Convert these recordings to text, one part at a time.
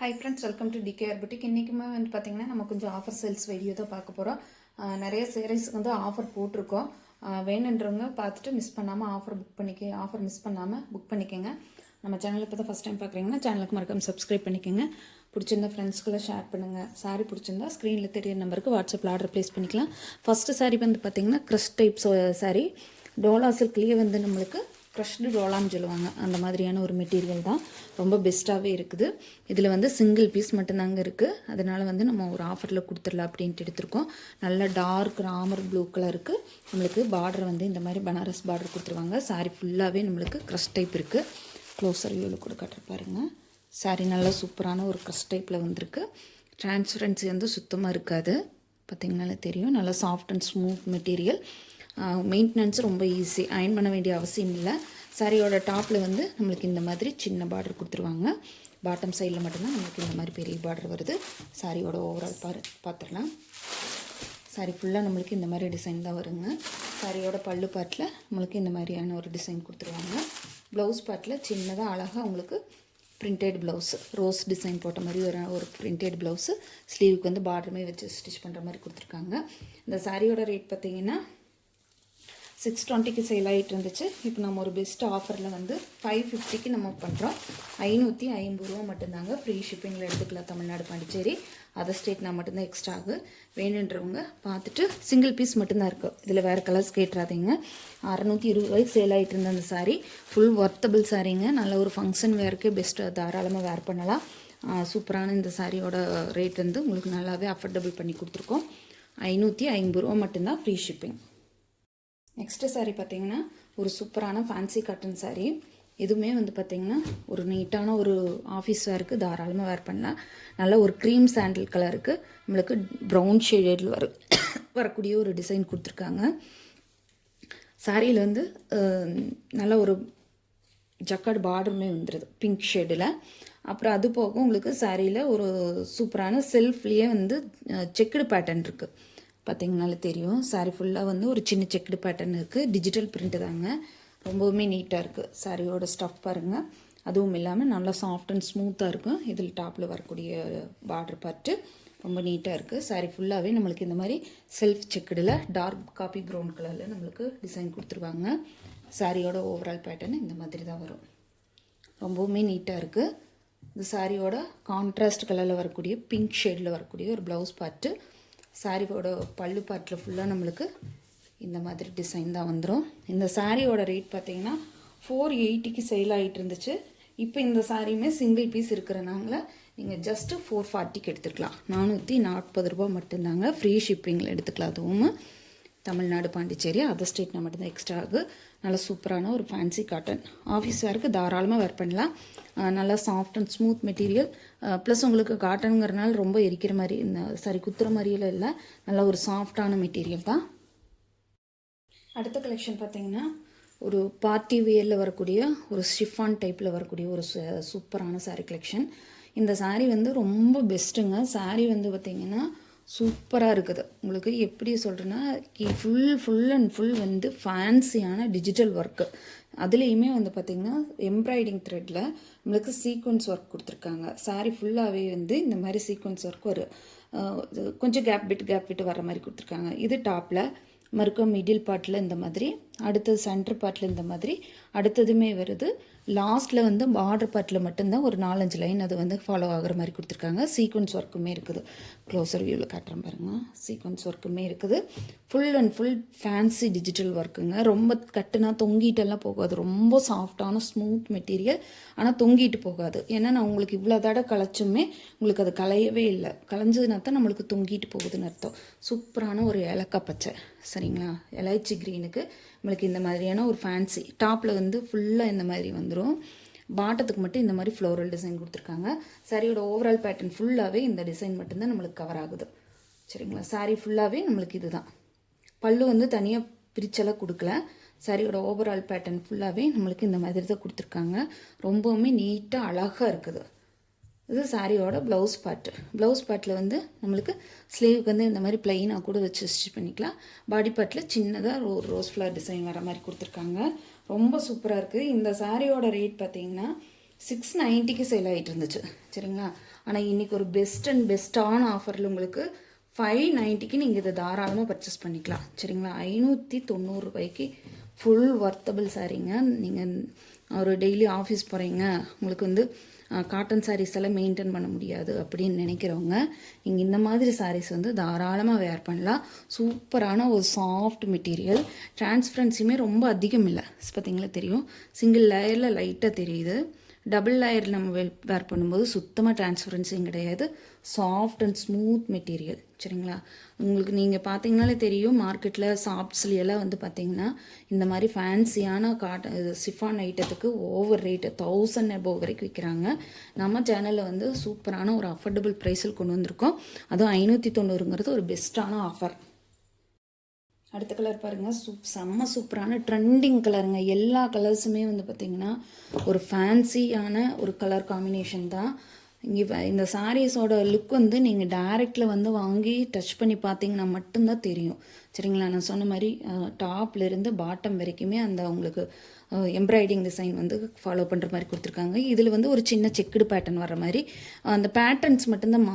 High friends, welcome to TKR boutique. இன்றைக்குமே வந்து பார்த்திங்கன்னா நம்ம கொஞ்சம் ஆஃபர் சேல்ஸ் வீடியோ தான் பார்க்க போகிறோம். நிறைய சேரீஸ்க்கு வந்து ஆஃபர் போட்டிருக்கோம். வேணுன்றவங்க பார்த்துட்டு மிஸ் பண்ணாமல் ஆஃபர் மிஸ் பண்ணாமல் புக் பண்ணிக்கோங்க. நம்ம சேனலில் இப்போ தான் ஃபஸ்ட் டைம் பார்க்குறீங்கன்னா சேனலுக்கு மறக்காமல் சப்ஸ்கிரைப் பண்ணிக்கோங்க. பிடிச்சிருந்தா ஃப்ரெண்ட்ஸ்க்குள்ளே ஷேர் பண்ணுங்கள். சாரீ பிடிச்சிருந்தா ஸ்க்ரீனில் தெரிய நம்பருக்கு வாட்ஸ்அப்பில் ஆர்டர் ப்ளேஸ் பண்ணிக்கலாம். ஃபஸ்ட்டு சாரீ வந்து பார்த்திங்கன்னா க்ரஷ் டைப்ஸ் சாரீ. டோலா சில்க்லேயே வந்து நம்மளுக்கு க்ரஷ்டு டோலான்னு சொல்லுவாங்க. அந்த மாதிரியான ஒரு மெட்டீரியல் தான். ரொம்ப பெஸ்ட்டாகவே இருக்குது. இதில் வந்து சிங்கிள் பீஸ் மட்டும்தாங்க இருக்குது. அதனால் வந்து நம்ம ஒரு ஆஃபரில் கொடுத்துடலாம் அப்படின்ட்டு எடுத்திருக்கோம். நல்ல டார்க் ராமர் ப்ளூ கலருக்கு நம்மளுக்கு பார்டர் வந்து இந்த மாதிரி பனாரஸ் பார்டர் கொடுத்துருவாங்க. சாரீ ஃபுல்லாகவே நம்மளுக்கு க்ரஷ் டைப் இருக்குது. க்ளோஸர் வியூவில் கூட காட்டுற பாருங்கள். சாரீ நல்லா சூப்பரான ஒரு க்ரஷ் டைப்பில் வந்திருக்கு. டிரான்ஸ்பரன்சி வந்து சுத்தமாக இருக்காது. பார்த்திங்கனாலே தெரியும். நல்லா soft and smooth material. Maintenance ரொம்ப ஈஸி. அயன் பண்ண வேண்டிய அவசியம் இல்லை. சாரியோட டாப்பில் வந்து நம்மளுக்கு இந்த மாதிரி சின்ன பார்டர் கொடுத்துருவாங்க. பாட்டம் சைடில் மட்டும்தான் நம்மளுக்கு இந்த மாதிரி பெரிய பார்டர் வருது. சாரியோட ஓவரால் பார்த்துடலாம். சாரி ஃபுல்லாக நம்மளுக்கு இந்த மாதிரி டிசைன் தான் வருங்க. சாரியோட பல்லு பார்ட்டில் நம்மளுக்கு இந்த மாதிரியான ஒரு டிசைன் கொடுத்துருவாங்க. ப்ளவுஸ் பார்ட்டில் சின்னதாக அழகாக உங்களுக்கு பிரிண்டட் ப்ளவுஸு, ரோஸ் டிசைன் போட்ட மாதிரி ஒரு பிரிண்டட் ப்ளவுஸு. ஸ்லீவுக்கு வந்து பார்டருமே வச்சு ஸ்டிச் பண்ணுற மாதிரி கொடுத்துருக்காங்க. இந்த சாரியோட ரேட் பார்த்திங்கன்னா 620க்கு சேல் ஆகிட்டு இருந்துச்சு. இப்போ நம்ம ஒரு பெஸ்ட் ஆஃபரில் வந்து 550க்கு நம்ம பண்ணுறோம். 550 ரூபா மட்டும்தாங்க. ஃப்ரீ ஷிப்பிங்கில் எடுத்துக்கலாம். தமிழ்நாடு, பாண்டிச்சேரி, அதர் ஸ்டேட்னா மட்டும்தான் எக்ஸ்ட்ரா ஆகு. வேணுன்றவங்க பார்த்துட்டு சிங்கிள் பீஸ் மட்டும்தான் இருக்குது. இதில் வேறு கலர்ஸ் கேட்டுறாதீங்க. 620 ரூபாய்க்கு சேல் ஆகிட்டு இருந்த அந்த சாரீ ஃபுல் ஒர்த்தபிள் சாரீங்க. நல்ல ஒரு ஃபங்க்ஷன் வேருக்கு பெஸ்ட்டாக தாராளமாக வேர் பண்ணலாம். சூப்பரான இந்த சாரியோட ரேட் வந்து உங்களுக்கு நல்லாவே அஃபோர்டபுள் பண்ணி கொடுத்துருக்கோம். 550 ரூபா மட்டும்தான், ஃப்ரீ ஷிப்பிங். நெக்ஸ்ட்டு சாரீ பார்த்திங்கன்னா ஒரு சூப்பரான ஃபேன்சி காட்டன் சாரீ. இதுவுமே வந்து பார்த்திங்கன்னா ஒரு நீட்டான ஒரு ஆஃபீஸ் வேருக்கு தாராளமாக வேர் பண்ணலாம். நல்ல ஒரு க்ரீம் சாண்டில் கலருக்கு நம்மளுக்கு ப்ரௌன் ஷேடில் வரக்கூடிய ஒரு டிசைன் கொடுத்துருக்காங்க. சாரியில் வந்து நல்ல ஒரு ஜக்கார்டு பார்டருமே வந்துடுது பிங்க் ஷேடில். அப்புறம் அது போக உங்களுக்கு சாரியில் ஒரு சூப்பரான செல்ஃப்லேயே வந்து செக்குடு பேட்டர்ன் இருக்குது. பார்த்திங்கனாலே தெரியும். சாரீ ஃபுல்லாக வந்து ஒரு சின்ன செக்குடு பேட்டர்ன் இருக்குது. டிஜிட்டல் பிரிண்ட்டு தாங்க. ரொம்பவுமே நீட்டாக இருக்குது. சாரியோட ஸ்டஃப் பாருங்கள். அதுவும் இல்லாமல் நல்லா சாஃப்ட் அண்ட் ஸ்மூத்தாக இருக்கும். இதில் டாப்பில் வரக்கூடிய பார்டர் பார்ட்டு ரொம்ப நீட்டாக இருக்குது. சாரீ ஃபுல்லாகவே நம்மளுக்கு இந்த மாதிரி செல்ஃப் செக்குடில் டார்க் காப்பி ப்ரௌன் கலரில் நம்மளுக்கு டிசைன் கொடுத்துருவாங்க. சாரியோட ஓவரால் பேட்டர்ன் இந்த மாதிரி தான் வரும். ரொம்பவுமே நீட்டாக இருக்குது. இந்த சாரியோட கான்ட்ராஸ்ட் கலரில் வரக்கூடிய பிங்க் ஷேடில் வரக்கூடிய ஒரு ப்ளவுஸ் பார்ட்டு. சாரியோட பல்லு பார்ட்டில் ஃபுல்லாக நம்மளுக்கு இந்த மாதிரி டிசைன் தான் வந்துடும். இந்த சாரியோட ரேட் பார்த்திங்கன்னா 480க்கு சேல் ஆகிட்டு இருந்துச்சு. இப்போ இந்த சாரியுமே சிங்கிள் பீஸ் இருக்கிறனால நீங்கள் ஜஸ்ட்டு 440க்கு எடுத்துக்கலாம். 440 ரூபா மட்டும்தாங்க. ஃப்ரீ ஷிப்பிங்கில் எடுத்துக்கலாம். அதுவும் தமிழ்நாடு, பாண்டிச்சேரி, அதர் ஸ்டேட்னா மட்டும்தான் எக்ஸ்ட்ரா ஆகு. நல்ல சூப்பரான ஒரு ஃபேன்சி காட்டன் ஆஃபீஸ் வேருக்கு தாராளமாக வேர் பண்ணலாம். நல்லா soft and smooth material. Plus உங்களுக்கு காட்டனுங்கிறனால ரொம்ப எரிக்கிற மாதிரி குத்துற மாதிரியெல்லாம் இல்லை. நல்ல ஒரு சாஃப்டான மெட்டீரியல் தான். அடுத்த கலெக்ஷன் பார்த்திங்கன்னா ஒரு பார்ட்டி வியரில் வரக்கூடிய ஒரு ஷிஃபான் டைப்பில் வரக்கூடிய ஒரு சூப்பரான சாரீ கலெக்ஷன். இந்த சாரீ வந்து ரொம்ப பெஸ்ட்டுங்க. சாரீ வந்து பார்த்திங்கன்னா சூப்பராக இருக்குது. உங்களுக்கு எப்படி சொல்கிறேன்னா ஃபுல் அண்ட் ஃபுல் வந்து ஃபேன்சியான டிஜிட்டல் ஒர்க்கு. அதுலேயுமே வந்து பார்த்திங்கன்னா எம்ப்ராய்டிங் த்ரெட்டில் நம்மளுக்கு சீக்வன்ஸ் ஒர்க் கொடுத்துருக்காங்க. சாரீ ஃபுல்லாகவே வந்து இந்த மாதிரி சீக்வன்ஸ் ஒர்க் கொஞ்சம் கேப் விட்டு வர மாதிரி கொடுத்துருக்காங்க. இது டாப்பில் மறுக்க மிடில் பார்ட்டில் இந்த மாதிரி, அடுத்தது சென்டர் பார்ட்டில் இந்த மாதிரி, அடுத்ததுமே வருது. லாஸ்ட்டில் வந்து பார்டர் பார்ட்டில் மட்டும்தான் ஒரு 4-5 லைன் அது வந்து ஃபாலோ ஆகிற மாதிரி கொடுத்துருக்காங்க. சீக்வன்ஸ் ஒர்க்குமே இருக்குது. க்ளோஸர் வியூவில் காட்டுறேன் பாருங்கள். சீக்வன்ஸ் ஒர்க்குமே இருக்குது. Full and full fancy digital ஒர்க்குங்க. ரொம்ப கட்டுனா தொங்கிட்டெல்லாம் போகாது. ரொம்ப சாஃப்டான ஸ்மூத் மெட்டீரியல். ஆனால் தொங்கிட்டு போகாது. ஏன்னா நான் உங்களுக்கு இவ்வளோ தடவை களைச்சுமே உங்களுக்கு அது களையவே இல்லை. களைஞ்சதுனா தான் நம்மளுக்கு தொங்கிட்டு போகுதுன்னு அர்த்தம். சூப்பரான ஒரு ஏலக்காய் பச்சை, சரிங்களா, எலைச்சி க்ரீனுக்கு நம்மளுக்கு இந்த மாதிரியான ஒரு ஃபேன்சி டாப்பில் வந்து ஃபுல்லாக இந்த மாதிரி வந்துடும். பாட்டத்துக்கு மட்டும் இந்த மாதிரி ஃப்ளோரல் டிசைன் கொடுத்துருக்காங்க. சாரியோட ஓவரால் பேட்டர்ன் ஃபுல்லாகவே இந்த டிசைன் மட்டும்தான் நம்மளுக்கு கவர் ஆகுது, சரிங்களா. சாரீ ஃபுல்லாகவே நம்மளுக்கு இதுதான். பல்லு வந்து தனியாக பிரிச்செல்லாம் கொடுக்கல. சாரியோட ஓவரால் பேட்டர்ன் ஃபுல்லாகவே நம்மளுக்கு இந்த மாதிரி தான் கொடுத்துருக்காங்க. ரொம்பவுமே நீட்டாக அழகாக இருக்குது. இது சாரியோட ப்ளவுஸ் பார்ட்டில் வந்து நம்மளுக்கு ஸ்லீவுக்கு வந்து இந்த மாதிரி ப்ளைனாக கூட வச்சு ஸ்டிச் பண்ணிக்கலாம். பாடி பார்ட்டில் சின்னதாக ரோஸ் ஃப்ளவர் டிசைன் வர மாதிரி கொடுத்துருக்காங்க. ரொம்ப சூப்பராக இருக்குது. இந்த சாரியோட ரேட் பார்த்திங்கன்னா 690க்கு சேல் ஆகிட்டு இருந்துச்சு சரிங்களா. ஆனால் இன்றைக்கி ஒரு பெஸ்ட்டான ஆஃபரில் உங்களுக்கு 590க்கு நீங்கள் இதை தாராளமாக பர்ச்சேஸ் பண்ணிக்கலாம் சரிங்களா. 590 ரூபாய்க்கு ஃபுல் ஒர்த்தபிள் சாரீங்க. நீங்கள் ஒரு டெய்லி ஆஃபீஸ் போகிறீங்க, உங்களுக்கு வந்து காட்டன் சாரீஸ் எல்லாம் மெயின்டைன் பண்ண முடியாது அப்படின்னு நினைக்கிறவங்க நீங்கள் இந்த மாதிரி சாரீஸ் வந்து தாராளமாக வேர் பண்ணலாம். சூப்பரான ஒரு சாஃப்ட் மெட்டீரியல், டிரான்ஸ்பரன்சியுமே ரொம்ப அதிகம் இல்லை. பார்த்தீங்களா தெரியும், சிங்கிள் லேயரில் லைட்டாக தெரியுது. டபுள் லேயர் நம்ம வேர் பண்ணும்போது சுத்தமாக டிரான்ஸ்பரன்சியும் கிடையாது. சாஃப்ட் அண்ட் ஸ்மூத் மெட்டீரியல் சரிங்களா. உங்களுக்கு நீங்கள் பார்த்தீங்கனாலே தெரியும், மார்க்கெட்டில் ஷாப்ஸ்லையெல்லாம் வந்து பார்த்தீங்கன்னா இந்த மாதிரி ஃபேன்சியான சிஃபான் ஐட்டத்துக்கு ஓவர் ரேட்டு 1000 above வரைக்கும் விற்கிறாங்க. நம்ம சேனலில் வந்து சூப்பரான ஒரு அஃபோர்டபுள் ப்ரைஸில் கொண்டு வந்திருக்கோம். அதுவும் 590ங்கிறது ஒரு பெஸ்ட்டான ஆஃபர். அடுத்த கலர் பாருங்கள், செம்ம சூப்பரான ட்ரெண்டிங் கலருங்க. எல்லா கலர்ஸுமே வந்து பார்த்திங்கன்னா ஒரு ஃபேன்சியான ஒரு கலர் காம்பினேஷன் தான். இங்கே இந்த சாரீஸோட லுக் வந்து நீங்கள் டைரெக்டில் வந்து வாங்கி டச் பண்ணி பார்த்தீங்கன்னா மட்டும்தான் தெரியும் சரிங்களா. நான் சொன்ன மாதிரி டாப்லேருந்து பாட்டம் வரைக்குமே அந்த உங்களுக்கு எம்ப்ராய்டிங் டிசைன் வந்து ஃபாலோ பண்ணுற மாதிரி கொடுத்துருக்காங்க. இதில் வந்து ஒரு சின்ன செக்குடு பேட்டர்ன் வர மாதிரி அந்த பேட்டர்ன்ஸ் மட்டும்தான்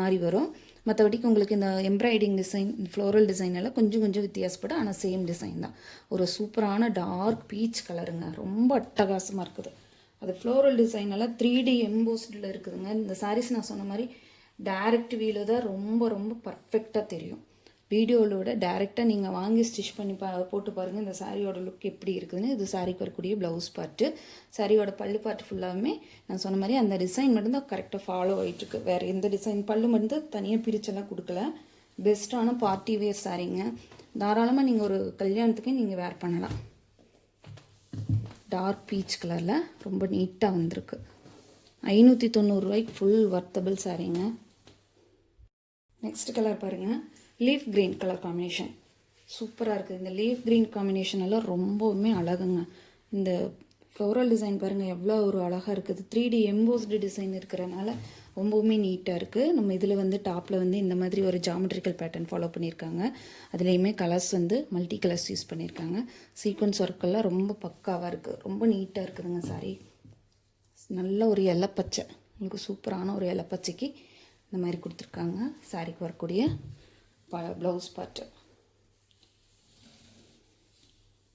மாறி வரும். மற்றபடிக்கு உங்களுக்கு இந்த எம்ப்ராய்டிங் டிசைன், ஃப்ளோரல் டிசைன் எல்லாம் கொஞ்சம் வித்தியாசப்படும், ஆனால் சேம் டிசைன் தான். ஒரு சூப்பரான டார்க் பீச் கலருங்க, ரொம்ப அட்டகாசமாக இருக்குது. அது ஃப்ளோரல் டிசைன் எல்லாம் 3D எம்போஸ்டில் இருக்குதுங்க. இந்த சாரீஸ் நான் சொன்ன மாதிரி டைரக்ட் வியூவில் தான் ரொம்ப பர்ஃபெக்டாக தெரியும். வீடியோவில் விட டைரெக்டாக நீங்கள் வாங்கி ஸ்டிச் பண்ணி போட்டு பாருங்கள் இந்த சாரியோட லுக் எப்படி இருக்குதுன்னு. இது சாரிக்கு வரக்கூடிய ப்ளவுஸ் பார்ட்டு, சாரியோட பல்லு பார்ட்டு ஃபுல்லாகவே நான் சொன்ன மாதிரி அந்த டிசைன் மட்டும்தான் கரெக்டாக ஃபாலோ ஆகிட்டுருக்கு. வேறு எந்த டிசைன் பல்லு மட்டும் தனியாக பிரிச்செல்லாம் கொடுக்கல. பெஸ்ட்டான பார்ட்டி வேர் சாரீங்க. தாராளமாக நீங்கள் ஒரு கல்யாணத்துக்கு நீங்கள் வேர் பண்ணலாம். டார்க் பீச் கலரில் ரொம்ப நீட்டாக வந்திருக்கு. 590 ரூபாய்க்கு ஃபுல் ஒர்த்தபிள் சாரீங்க. நெக்ஸ்ட் கலர் பாருங்கள், லீஃப் க்ரீன் கலர் காம்பினேஷன் சூப்பராக இருக்குது. இந்த லீஃப் க்ரீன் காம்பினேஷன் எல்லாம் ரொம்பவுமே அழகுங்க. இந்த ஃப்ளோரல் டிசைன் பாருங்கள் எவ்வளோ ஒரு அழகாக இருக்குது. 3D எம்போஸ்டு டிசைன் இருக்கிறனால ரொம்பவுமே நீட்டாக இருக்குது. நம்ம இதில் வந்து டாப்பில் வந்து இந்த மாதிரி ஒரு ஜாமெட்ரிக்கல் பேட்டர்ன் ஃபாலோ பண்ணியிருக்காங்க. அதுலேயுமே கலர்ஸ் வந்து மல்டி கலர்ஸ் யூஸ் பண்ணியிருக்காங்க. சீக்வன்ஸ் ஒர்க்கெல்லாம் ரொம்ப பக்காவாக இருக்குது, ரொம்ப நீட்டாக இருக்குதுங்க சாரி. நல்ல ஒரு இலப்பச்சை, உங்களுக்கு சூப்பரான ஒரு இலப்பச்சைக்கு இந்த மாதிரி கொடுத்துருக்காங்க. சாரிக்கு வரக்கூடிய ப்ளவுஸ் பார்ட்டு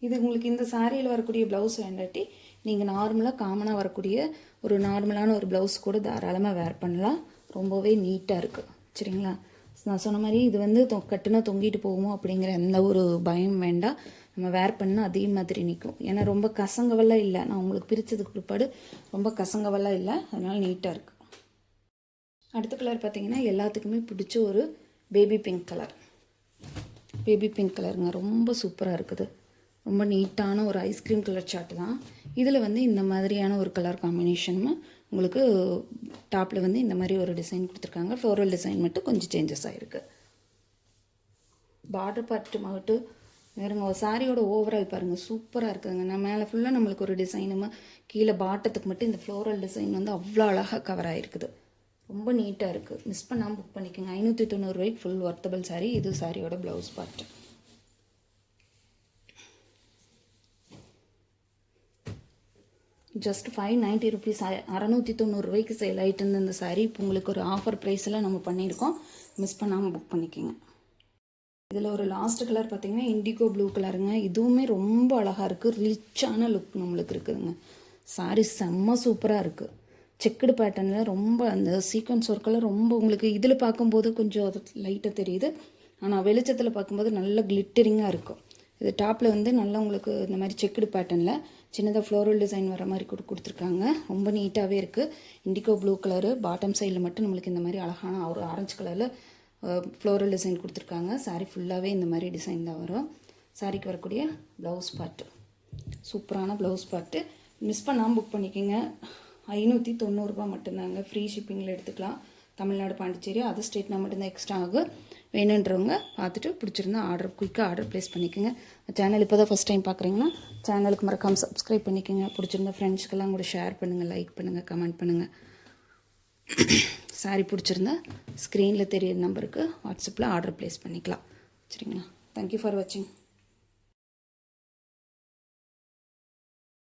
இது. உங்களுக்கு இந்த சாரியில் வரக்கூடிய ப்ளவுஸ் வேண்டாட்டி நீங்கள் நார்மலாக காமனாக வரக்கூடிய ஒரு நார்மலான ஒரு ப்ளவுஸ் கூட தாராளமாக வேர் பண்ணலாம். ரொம்பவே நீட்டாக இருக்குது சரிங்களா. நான் சொன்ன மாதிரி இது வந்து கட்டுனா தொங்கிட்டு போகுமோ அப்படிங்கிற எந்த ஒரு பயம் வேண்டாம். நம்ம வேர் பண்ணால் அதே மாதிரி நிற்கும். ஏன்னா ரொம்ப கசங்கவெல்லாம் இல்லை, நான் உங்களுக்கு பிரித்ததுக்கு பிற்பாடு ரொம்ப கசங்கவெல்லாம் இல்லை, அதனால் நீட்டாக இருக்குது. அடுத்த கலர் பார்த்திங்கன்னா எல்லாத்துக்குமே பிடிச்ச ஒரு பேபி பிங்க் கலருங்க. ரொம்ப சூப்பராக இருக்குது. ரொம்ப நீட்டான ஒரு ஐஸ்கிரீம் கலர் சார்ட் தான். இதில் வந்து இந்த மாதிரியான ஒரு கலர் காம்பினேஷனும் உங்களுக்கு டாப்பில் வந்து இந்த மாதிரி ஒரு டிசைன் கொடுத்துருக்காங்க. ஃப்ளோரல் டிசைன் மட்டும் கொஞ்சம் சேஞ்சஸ் ஆகிருக்கு. பார்டர் பார்ட்டு மட்டும் வேறுங்க. ஒரு சாரியோட ஓவரால் பாருங்கள் சூப்பராக இருக்குதுங்க. நான் மேலே ஃபுல்லாக நம்மளுக்கு ஒரு டிசைனுமா, கீழே பாட்டத்துக்கு மட்டும் இந்த ஃப்ளோரல் டிசைன் வந்து அவ்வளோ அழகாக கவர் ஆகிருக்குது. ரொம்ப நீட்டாக இருக்குது. மிஸ் பண்ணாமல் புக் பண்ணிக்கோங்க. 590 ரூபாய்க்கு ஃபுல் ஒர்த்தபிள் சாரீ. இது சாரியோட ப்ளவுஸ் பார்ட்டு. ஜஸ்ட் 590 ருபீஸ், 690 ரூபாய்க்கு சேல் ஆகிட்டு இருந்த இந்த சாரீ இப்போ உங்களுக்கு ஒரு ஆஃபர் ப்ரைஸில் நம்ம பண்ணியிருக்கோம். மிஸ் பண்ணாமல் புக் பண்ணிக்கோங்க. இதில் ஒரு லாஸ்ட் கலர் பார்த்திங்கன்னா இண்டிகோ ப்ளூ கலருங்க. இதுவுமே ரொம்ப அழகாக இருக்குது. ரிச்சான லுக் நம்மளுக்கு இருக்குதுங்க. சாரீ செம்ம சூப்பராக இருக்குது. செக்குடு பேட்டர்னில் ரொம்ப அந்த சீக்வன்ஸ் ஒர்க்கெல்லாம் ரொம்ப உங்களுக்கு இதில் பார்க்கும்போது கொஞ்சம் அது லைட்டாக தெரியுது, ஆனால் வெளிச்சத்தில் பார்க்கும்போது நல்ல கிளிட்டரிங்காக இருக்கும். இது டாப்பில் வந்து நல்லா உங்களுக்கு இந்த மாதிரி செக்குடு பேட்டர்னில் சின்னதாக ஃப்ளோரல் டிசைன் வர மாதிரி கொடுத்துருக்காங்க. ரொம்ப நீட்டாகவே இருக்குது. இண்டிகோ ப்ளூ கலரு, பாட்டம் சைடில் மட்டும் நம்மளுக்கு இந்த மாதிரி அழகான ஒரு ஆரஞ்சு கலரில் ஃப்ளோரல் டிசைன் கொடுத்துருக்காங்க. சாரீ ஃபுல்லாகவே இந்த மாதிரி டிசைன் தான் வரும். சாரிக்கு வரக்கூடிய ப்ளவுஸ் பார்ட்டு சூப்பரான ப்ளவுஸ் பார்ட்டு. மிஸ் பண்ணாமல் புக் பண்ணிக்கோங்க. 590 ரூபா மட்டும்தாங்க. ஃப்ரீ ஷிப்பிங்கில் எடுத்துக்கலாம். தமிழ்நாடு, பாண்டிச்சேரி, அதர் ஸ்டேட்னா மட்டும்தான் எக்ஸ்ட்ரா ஆகும். வேணுன்றவங்க பார்த்துட்டு பிடிச்சிருந்தா குயிக்காக ஆர்டர் ப்ளேஸ் பண்ணிக்கோங்க. சேனல் இப்போ தான் ஃபஸ்ட் டைம் பார்க்குறீங்கன்னா சேனலுக்கு மறக்காமல் சப்ஸ்கிரைப் பண்ணிக்கோங்க. பிடிச்சிருந்தா ஃப்ரெண்ட்ஸ்க்கெல்லாம் கூட ஷேர் பண்ணுங்கள், லைக் பண்ணுங்கள், கமெண்ட் பண்ணுங்கள். சாரி பிடிச்சிருந்தா ஸ்க்ரீனில் தெரியிற நம்பருக்கு வாட்ஸ்அப்பில் ஆர்டர் ப்ளேஸ் பண்ணிக்கலாம் சரிங்களா. தேங்க்யூ ஃபார் வாட்சிங்.